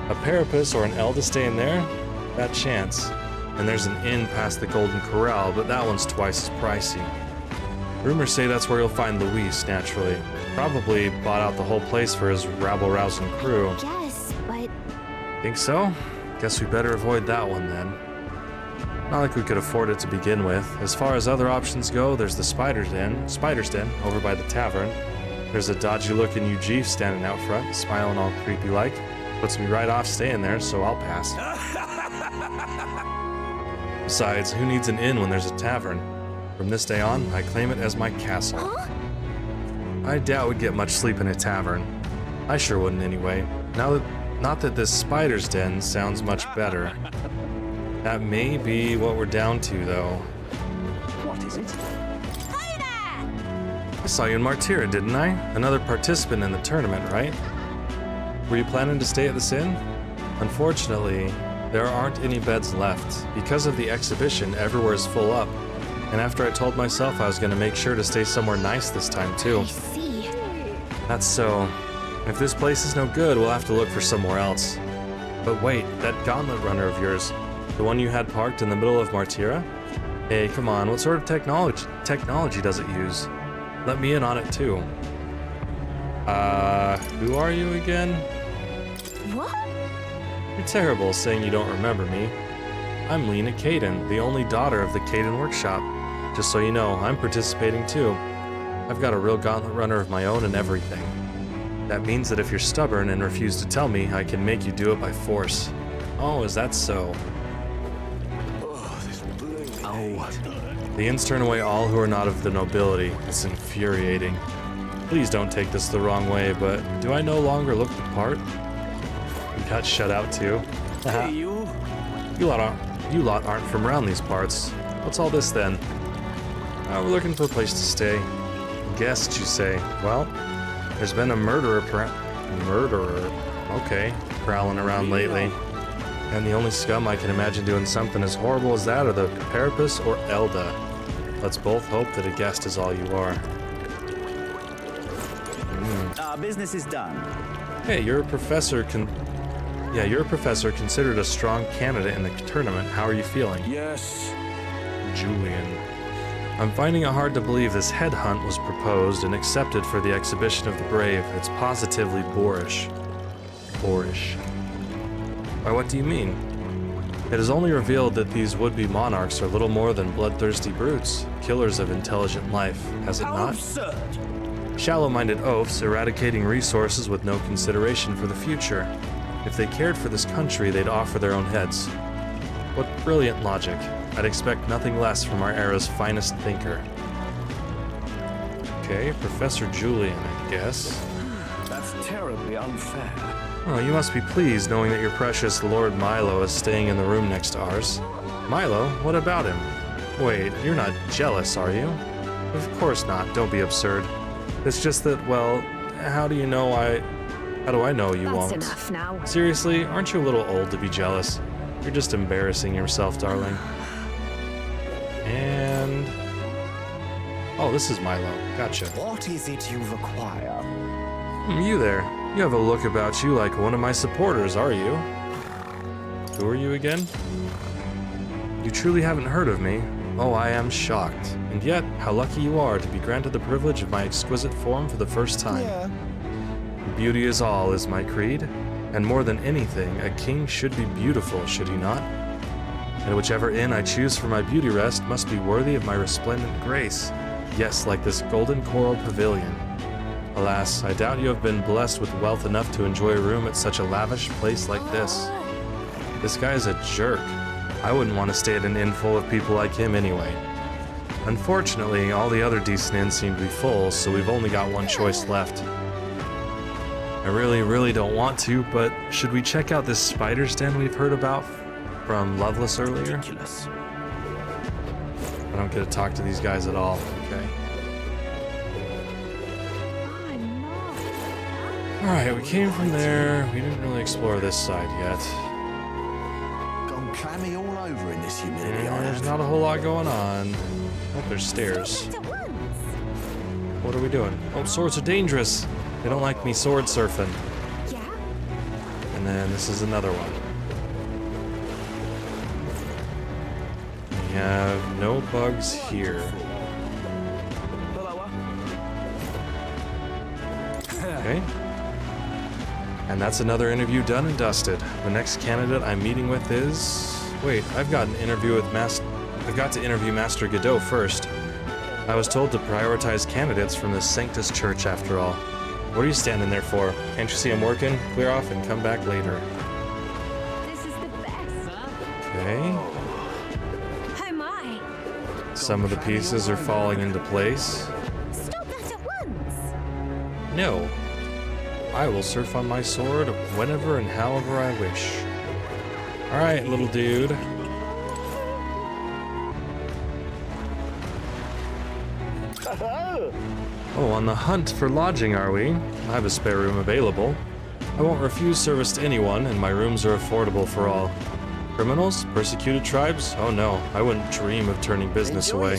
A Parapus or an Elda stay in there? That chance. And there's an inn past the Golden Corral, but that one's twice as pricey. Rumors say that's where you'll find Luis, naturally. Probably bought out the whole place for his rabble-rousing crew. Yes, but... Think so? Guess we better avoid that one then. Not like we could afford it to begin with. As far as other options go, there's the Spider's Den, over by the tavern. There's a dodgy-looking UG standing out front, smiling all creepy-like. Puts me right off staying there, so I'll pass. Besides, who needs an inn when there's a tavern? From this day on, I claim it as my castle. Huh? I doubt we'd get much sleep in a tavern. I sure wouldn't anyway. Not that this Spider's Den sounds much better. That may be what we're down to, though. What is it? Hey there! I saw you in Martira, didn't I? Another participant in the tournament, right? Were you planning to stay at this inn? Unfortunately, there aren't any beds left. Because of the exhibition, everywhere is full up. And after I told myself I was going to make sure to stay somewhere nice this time, too. I see. That's so. If this place is no good, we'll have to look for somewhere else. But wait, that gauntlet runner of yours, the one you had parked in the middle of Martira? Hey, come on, what sort of technology does it use? Let me in on it too. Who are you again? What? You're terrible saying you don't remember me. I'm Lena Caden, the only daughter of the Caden Workshop. Just so you know, I'm participating too. I've got a real gauntlet runner of my own and everything. That means that if you're stubborn and refuse to tell me, I can make you do it by force. Oh, is that so? The inns turn away all who are not of the nobility. It's infuriating. Please don't take this the wrong way, but do I no longer look the part? You got shut out too. Hey, you? You lot aren't from around these parts. What's all this then? We're looking for a place to stay. Guest, you say? Well, there's been a murderer, okay, prowling around lately. And the only scum I can imagine doing something as horrible as that are the Parapus or Elda. Let's both hope that a guest is all you are. Our business is done. Hey, you're a professor considered a strong candidate in the tournament. How are you feeling? Yes. Julian. I'm finding it hard to believe this headhunt was proposed and accepted for the exhibition of the brave. It's positively boorish. Boorish. Why, what do you mean? It is only revealed that these would-be monarchs are little more than bloodthirsty brutes, killers of intelligent life, has it not? Absurd! Shallow-minded oafs, eradicating resources with no consideration for the future. If they cared for this country, they'd offer their own heads. What brilliant logic. I'd expect nothing less from our era's finest thinker. Okay, Professor Julian, I guess. That's terribly unfair. Oh, you must be pleased knowing that your precious Lord Milo is staying in the room next to ours. Milo? What about him? Wait, you're not jealous, are you? Of course not, don't be absurd. It's just that, well, how do I know you won't? That's enough now. Seriously, aren't you a little old to be jealous? You're just embarrassing yourself, darling. And... oh, this is Milo. Gotcha. What is it you require? You there. You have a look about you like one of my supporters, are you? Who are you again? You truly haven't heard of me? Oh, I am shocked. And yet, how lucky you are to be granted the privilege of my exquisite form for the first time. Yeah. Beauty is all is my creed. And more than anything, a king should be beautiful, should he not? And whichever inn I choose for my beauty rest must be worthy of my resplendent grace. Yes, like this golden coral pavilion. Alas, I doubt you have been blessed with wealth enough to enjoy a room at such a lavish place like this. This guy is a jerk. I wouldn't want to stay at an inn full of people like him anyway. Unfortunately, all the other decent inns seem to be full, so we've only got one choice left. I really don't want to, but should we check out this spider's den we've heard about from Loveless earlier? Ridiculous. I don't get to talk to these guys at all, okay? Alright, we came from there. We didn't really explore this side yet. Gone clammy all over in this humidity, And there's not a whole lot going on. Oh, there's stairs. What are we doing? Oh, swords are dangerous. They don't like me sword surfing. Yeah? And then this is another one. We have no bugs here. Okay. And that's another interview done and dusted. The next candidate I'm meeting with is... wait, I've got to interview Master Godot first. I was told to prioritize candidates from the Sanctus Church after all. What are you standing there for? Can't you see I'm working? Clear off and come back later. This is the best. Okay. Oh my. Some of the pieces are falling into place. Stop that at once. No. I will surf on my sword whenever and however I wish. Alright, little dude. Oh, on the hunt for lodging, are we? I have a spare room available. I won't refuse service to anyone, and my rooms are affordable for all. Criminals? Persecuted tribes? Oh no, I wouldn't dream of turning business away.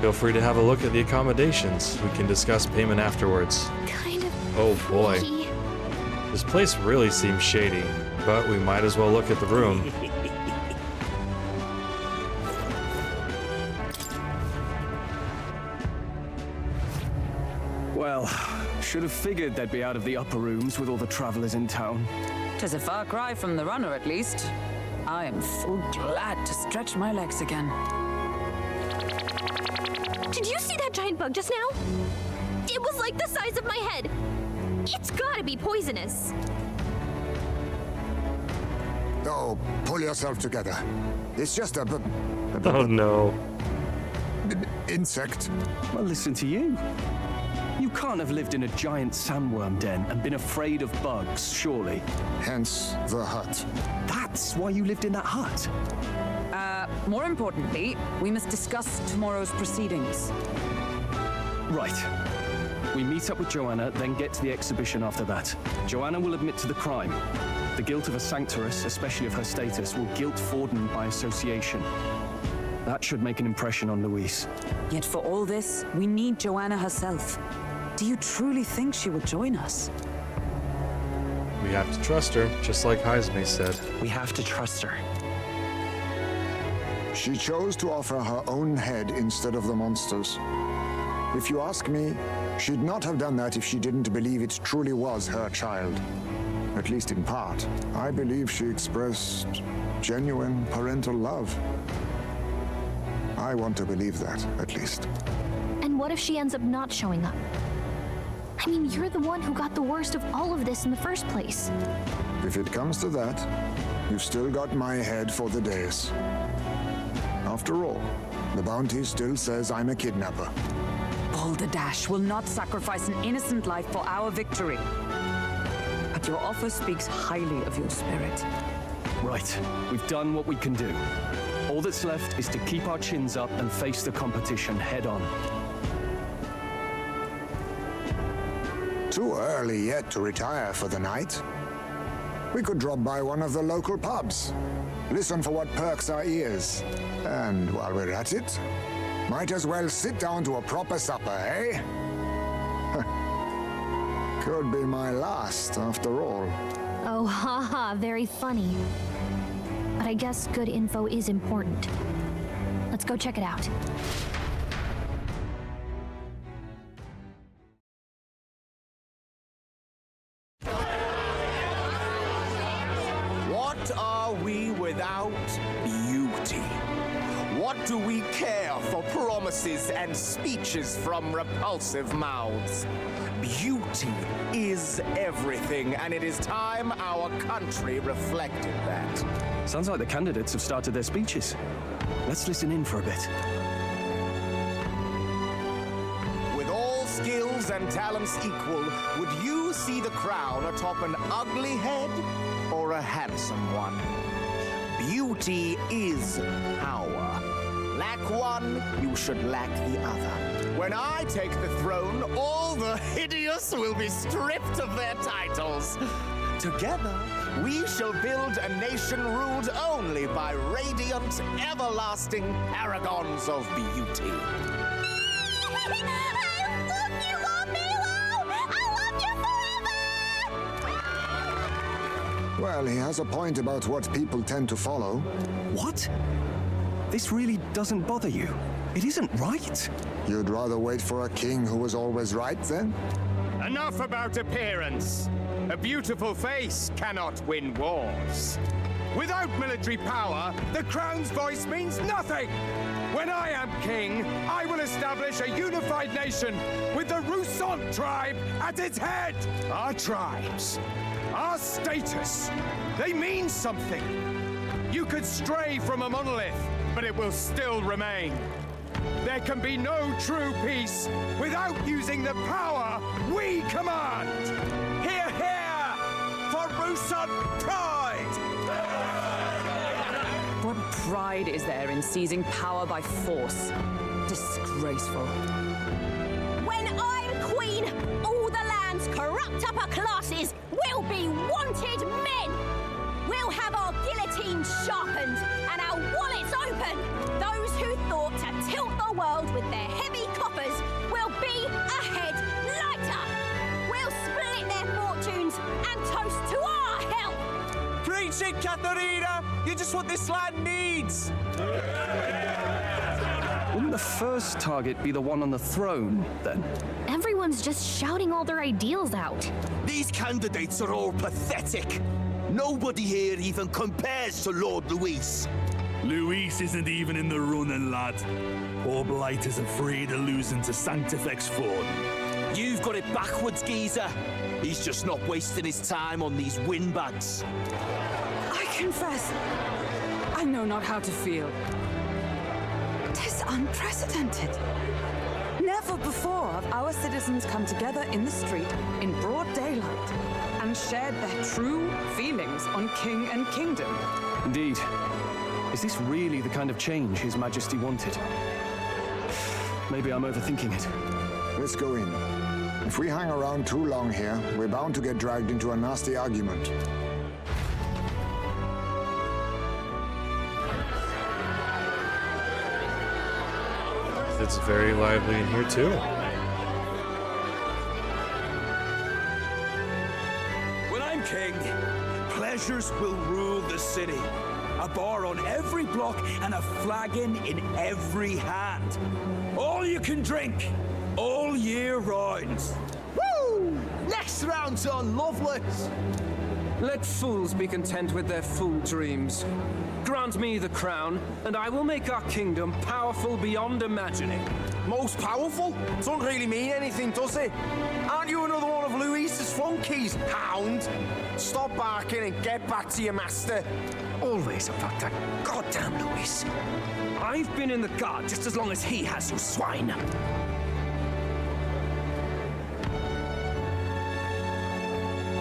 Feel free to have a look at the accommodations. We can discuss payment afterwards. Kind of. Oh boy. freaky. This place really seems shady, but we might as well look at the room. Well, should have figured they'd be out of the upper rooms with all the travelers in town. 'Tis a far cry from the runner, at least. I am full glad to stretch my legs again. Did you see that giant bug just now? It was like the size of my head. It's gotta be poisonous. Oh, pull yourself together. It's just a Oh no. insect. Well, listen to you. You can't have lived in a giant sandworm den and been afraid of bugs, surely. Hence the hut. That's why you lived in that hut. More importantly, we must discuss tomorrow's proceedings. Right. We meet up with Joanna, then get to the exhibition after that. Joanna will admit to the crime. The guilt of a sanctoress, especially of her status, will guilt Forden by association. That should make an impression on Louise. Yet for all this, we need Joanna herself. Do you truly think she will join us? We have to trust her, just like Heisme said. We have to trust her. She chose to offer her own head instead of the monster's. If you ask me, she'd not have done that if she didn't believe it truly was her child. at least in part. I believe she expressed genuine parental love. I want to believe that, at least. And what if she ends up not showing up? I mean, you're the one who got the worst of all of this in the first place. If it comes to that, you've still got my head for the days. After all, the bounty still says I'm a kidnapper. Balderdash will not sacrifice an innocent life for our victory. But your offer speaks highly of your spirit. Right, we've done what we can do. All that's left is to keep our chins up and face the competition head on. Too early yet to retire for the night. We could drop by one of the local pubs. Listen for what perks our ears. And while we're at it, might as well sit down to a proper supper, eh? Could be my last, after all. Oh, haha, very funny. But I guess good info is important. Let's go check it out. What are we without beauty? What do we care for promises and speeches from repulsive mouths? Beauty is everything, and it is time our country reflected that. Sounds like the candidates have started their speeches. Let's listen in for a bit. With all skills and talents equal, would you see the crown atop an ugly head or a handsome one? Beauty is power. Lack one, you should lack the other. When I take the throne, all the hideous will be stripped of their titles. Together, we shall build a nation ruled only by radiant, everlasting paragons of beauty. I love you, Milo! I love you forever! Well, he has a point about what people tend to follow. What? This really doesn't bother you? It isn't right. You'd rather wait for a king who was always right, then? Enough about appearance. A beautiful face cannot win wars. Without military power, the crown's voice means nothing. When I am king, I will establish a unified nation with the Rousant tribe at its head. Our tribes, our status, they mean something. You could stray from a monolith, but it will still remain. There can be no true peace without using the power we command. Hear, hear, for Rousant pride! What pride is there in seizing power by force? Disgraceful. When I'm queen, all the land's corrupt upper classes will be wanted men. We'll have our guillotines sharpened and our wallets open. Those who thought to tilt the world with their heavy coffers will be a head lighter. We'll split their fortunes and toast to our help. Preach it, Catherina! You're just what this land needs! Wouldn't the first target be the one on the throne, then? Everyone's just shouting all their ideals out. These candidates are all pathetic. Nobody here even compares to Lord Luis. Luis isn't even in the running, lad. Poor Blight is afraid of losing to Sanctifex Ford. You've got it backwards, geezer. He's just not wasting his time on these windbags. I confess, I know not how to feel. 'Tis unprecedented. Never before have our citizens come together in the street in broad daylight and shared their true feelings on king and kingdom. Indeed. Is this really the kind of change His Majesty wanted? Maybe I'm overthinking it. Let's go in. If we hang around too long here, we're bound to get dragged into a nasty argument. It's very lively in here too. When I'm king, pleasures will rule the city. A bar on every block and a flagon in every hand. All you can drink, all year round. Woo! Next round's on Loveless. Let fools be content with their fool dreams. Grant me the crown, and I will make our kingdom powerful beyond imagining. Most powerful? Doesn't really mean anything, does it? Aren't you another one of Louise's flunkies, hound? Stop barking and get back to your master. Always about that goddamn Louise. I've been in the guard just as long as he has, you swine.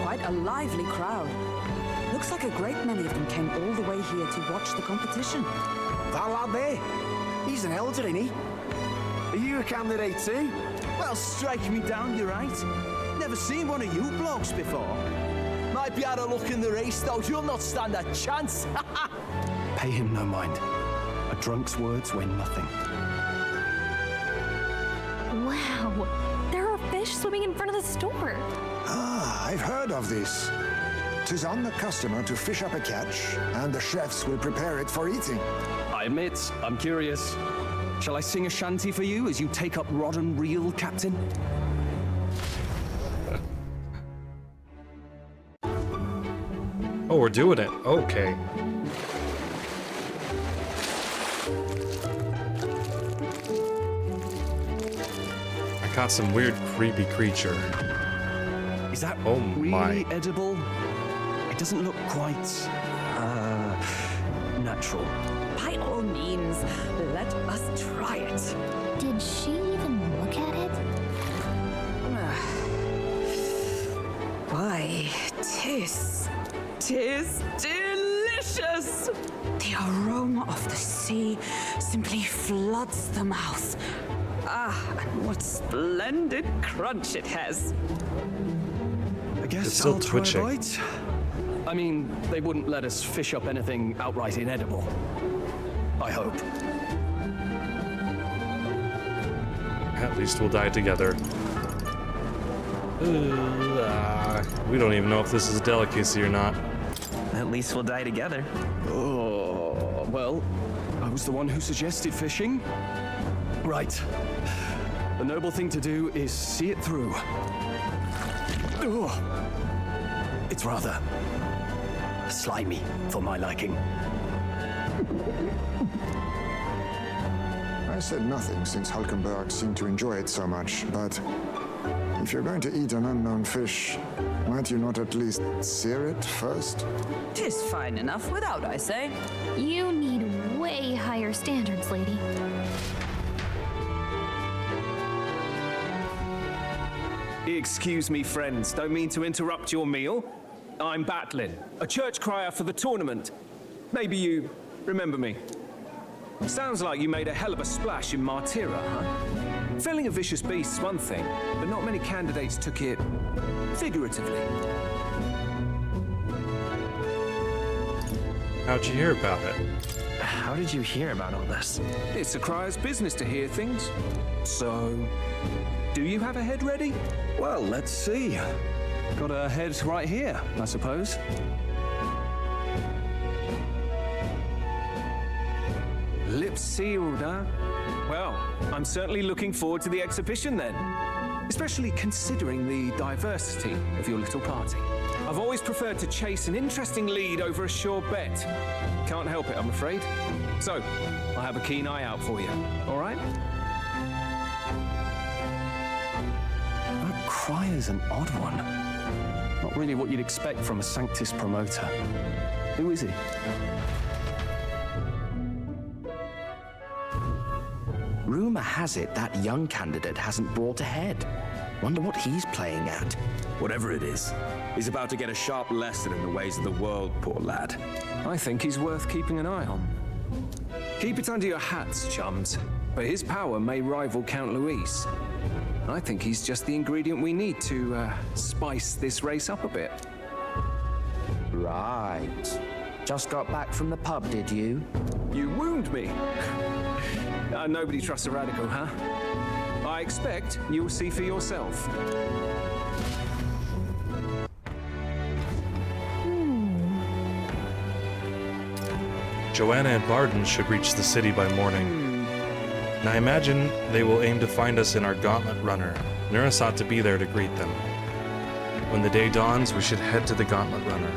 Quite a lively crowd. Looks like a great many of them came all the way here to watch the competition. That lad there, he's an elder, ain't he? Are you a candidate too? Well, strike me down, you're right. Never seen one of you blokes before. Might be out of luck in the race, though. You'll not stand a chance. Pay him no mind. A drunk's words weigh nothing. Wow, there are fish swimming in front of the store. Ah, I've heard of this. 'Tis on the customer to fish up a catch, and the chefs will prepare it for eating. I admit, I'm curious. Shall I sing a shanty for you as you take up rod and reel, Captain? Oh, we're doing it. Okay. I caught some weird, creepy creature. Is that oh really my. edible? It doesn't look quite natural. By all means, let us try it. Did she even look at it? Why, tis delicious! The aroma of the sea simply floods the mouth. Ah, and what splendid crunch it has. I guess It's still I'll try a twitching. bite. I mean, they wouldn't let us fish up anything outright inedible. I hope. At least we'll die together. We don't even know if this is a delicacy or not. At least we'll die together. Oh, well, I was the one who suggested fishing. Right. The noble thing to do is see it through. Ugh. It's rather slimy for my liking. I said nothing since Hulkenberg seemed to enjoy it so much, but if you're going to eat an unknown fish, might you not at least sear it first? 'Tis fine enough without, I say. You need way higher standards, lady. Excuse me, friends. Don't mean to interrupt your meal. I'm Batlin, a church crier for the tournament. Maybe you remember me. Sounds like you made a hell of a splash in Martyra, huh? Felling a vicious beast's one thing, but not many candidates took it figuratively. How'd you hear about it? How did you hear about all this? It's a crier's business to hear things. So, do you have a head ready? Well, let's see. Got a head right here, I suppose. Lips sealed, huh? Well, I'm certainly looking forward to the exhibition then. Especially considering the diversity of your little party. I've always preferred to chase an interesting lead over a sure bet. Can't help it, I'm afraid. So, I'll have a keen eye out for you, all right? That crier's an odd one. Not really what you'd expect from a Sanctus promoter. Who is he? Rumor has it that young candidate hasn't brought ahead. Wonder what he's playing at. Whatever it is, he's about to get a sharp lesson in the ways of the world, poor lad. I think he's worth keeping an eye on. Keep it under your hats, chums. But his power may rival Count Luis. I think he's just the ingredient we need to spice this race up a bit. Right. Just got back from the pub, did you? You wound me. Nobody trusts a radical, huh? I expect you'll see for yourself. Joanna and Barden should reach the city by morning. And I imagine they will aim to find us in our gauntlet runner. Neris ought to be there to greet them. When the day dawns, we should head to the gauntlet runner.